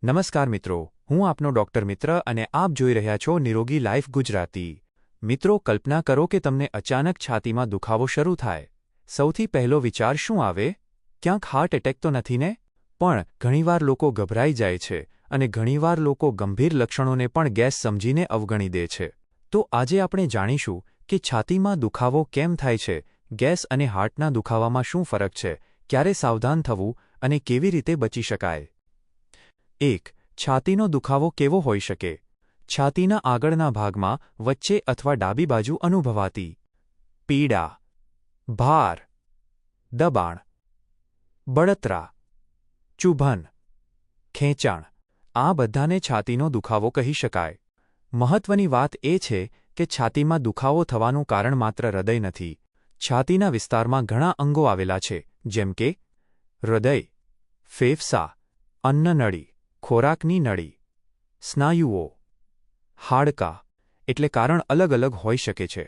નમસ્કાર મિત્રો, હું આપનો ડોક્ટર મિત્ર અને આપ જોઈ રહ્યા છો નિરોગી લાઈફ ગુજરાતી. મિત્રો, કલ્પના કરો કે તમને અચાનક છાતીમાં દુખાવો શરૂ થાય. સૌથી પહેલો વિચાર શું આવે? ક્યાંક હાર્ટ એટેક તો નથી ને? પણ ઘણીવાર લોકો ગભરાઈ જાય છે અને ઘણીવાર લોકો ગંભીર લક્ષણોને પણ ગેસ સમજીને અવગણી દે છે. તો આજે આપણે જાણીશું કે છાતીમાં દુખાવો કેમ થાય છે, ગેસ અને હાર્ટના દુખાવામાં શું ફરક છે, ક્યારે સાવધાન થવું અને કેવી રીતે બચી શકાય. 1. છાતીનો દુખાવો કેવો હોઈ શકે? છાતીના આગળના ભાગમાં વચ્ચે અથવા ડાબી બાજુ અનુભવાતી પીડા, ભાર, દબાણ, બળતરા, ચુભન, ખેંચાણ, આ બધાને છાતીનો દુખાવો કહી શકાય. મહત્વની વાત એ છે કે છાતીમાં દુખાવો થવાનું કારણ માત્ર હૃદય નથી. છાતીના વિસ્તારમાં ઘણા અંગો આવેલા છે, જેમ કે હૃદય, ફેફસા, અન્નનળી, ખોરાકની નળી, સ્નાયુઓ, હાડકાં, એટલે કારણ અલગ અલગ હોઈ શકે છે.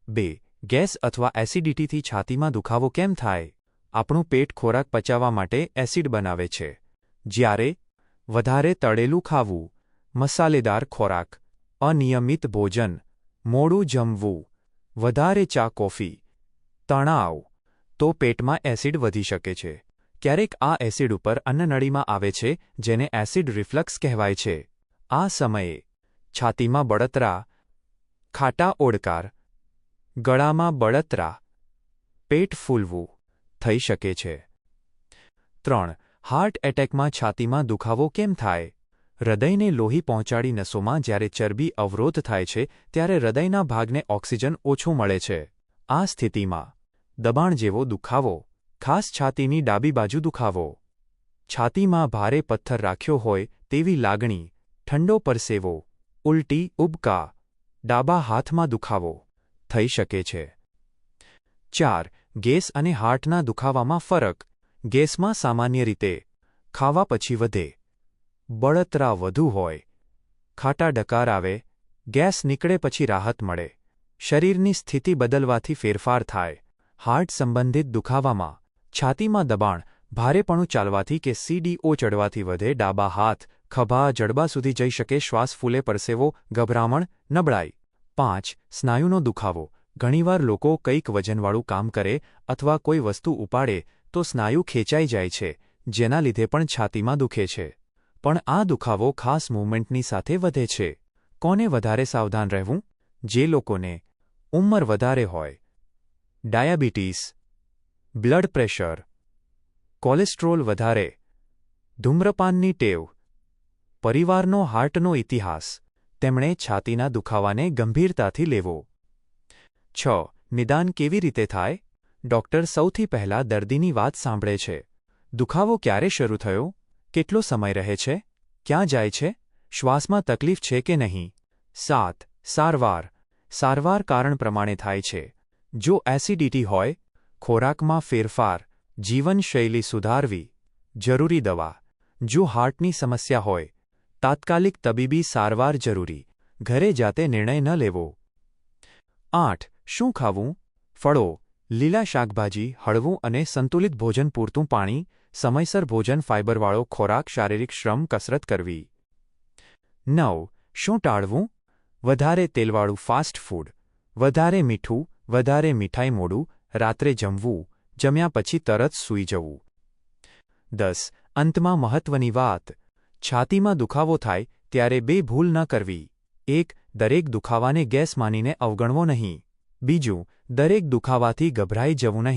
2. ગેસ અથવા એસિડિટીથી છાતીમાં દુખાવો કેમ થાય? આપણું પેટ ખોરાક પચાવવા માટે એસિડ બનાવે છે. જ્યારે વધારે તળેલું ખાવું, મસાલેદાર ખોરાક, અનિયમિત ભોજન, મોડું જમવું, વધારે ચા કોફી, તણાવ, તો પેટમાં એસિડ વધી શકે છે. ક્યારેક આ એસિડ ઉપર અન્નનળીમાં આવે છે, જેને એસિડ રિફ્લક્સ કહેવાય છે. આ સમયે છાતીમાં બળતરા, ખાટા ઓડકાર, ગળામાં બળતરા, પેટ ફૂલવું થઈ શકે છે. 3. હાર્ટ એટેકમાં છાતીમાં દુખાવો કેમ થાય? હૃદયને લોહી પહોંચાડી નસોમાં જ્યારે ચરબી અવરોધ થાય છે, ત્યારે હૃદયના ભાગને ઓક્સિજન ઓછું મળે છે. આ સ્થિતિમાં દબાણ જેવો દુખાવો, ખાસ છાતીની ડાબી બાજુ દુખાવો, છાતીમાં ભારે પથ્થર રાખ્યો હોય તેવી લાગણી, ઠંડો પરસેવો, ઉલટી, ઉબકા, ડાબા હાથમાં દુખાવો થઈ શકે છે. 4. ગેસ અને હાર્ટના દુખાવામાં ફરક. ગેસમાં સામાન્ય રીતે ખાવા પછી વધે, બળતરા વધુ હોય, ખાટા ડકાર આવે, ગેસ નીકળે પછી રાહત મળે, શરીરની સ્થિતિ બદલવાથી ફેરફાર થાય. હાર્ટ સંબંધિત દુખાવામાં છાતીમાં દબાણ, ભારેપણું ચાલવાથી કે સીડીઓ ચડવાથી વધે, ડાબા હાથ, ખભા, જડબા સુધી જઈ શકે, શ્વાસ ફૂલે, પરસેવો, ગભરામણ, નબળાઈ. 5. સ્નાયુનો દુખાવો. ઘણીવાર લોકો કંઈક વજનવાળું કામ કરે અથવા કોઈ વસ્તુ ઉપાડે તો સ્નાયુ ખેંચાઈ જાય છે, જેના લીધે પણ છાતીમાં દુખે છે. પણ આ દુખાવો ખાસ મૂવમેન્ટની સાથે વધે છે. કોને વધારે સાવધાન રહેવું? જે લોકોને ઉંમર વધારે હોય, ડાયાબિટીસ, બ્લડ પ્રેશર, કોલેસ્ટ્રોલ વધારે, ધૂમ્રપાનની ટેવ, પરિવારનો હાર્ટનો ઇતિહાસ, તેમણે છાતીના દુખાવાને ગંભીરતાથી લેવો. 6. નિદાન કેવી રીતે થાય? ડોક્ટર સૌથી પહેલાં દર્દીની વાત સાંભળે છે. દુખાવો ક્યારે શરૂ થયો? કેટલો સમય રહે છે? ક્યાં જાય છે? શ્વાસમાં તકલીફ છે કે નહીં? 7. સારવાર. સારવાર કારણ પ્રમાણે થાય છે. જો એસિડિટી હોય, ખોરાકમાં ફેરફાર, જીવનશૈલી સુધારવી, જરૂરી દવા. જો હાર્ટની સમસ્યા હોય, તાત્કાલિક તબીબી સારવાર જરૂરી, ઘરે જાતે નિર્ણય ન લેવો. 8. શું ખાવું? ફળો, લીલા શાકભાજી, હળવું અને સંતુલિત ભોજન, પૂરતું પાણી, સમયસર ભોજન, ફાઇબરવાળો ખોરાક, શારીરિક શ્રમ, કસરત કરવી. 9. શું ટાળવું? વધારે તેલવાળું ફાસ્ટ ફૂડ, વધારે મીઠું, વધારે મીઠાઈ, મોડું રાત્રે જમવું, જમ્યા પછી તરત સૂઈ જવું. 10. અંતમાં મહત્વની વાત. છાતીમાં દુખાવો થાય ત્યારે 2 ભૂલ ન કરવી. 1. દરેક દુખાવાને ગેસ માનીને અવગણવો નહીં. 2. દરેક દુખાવાથી ગભરાઈ જવું નહીં.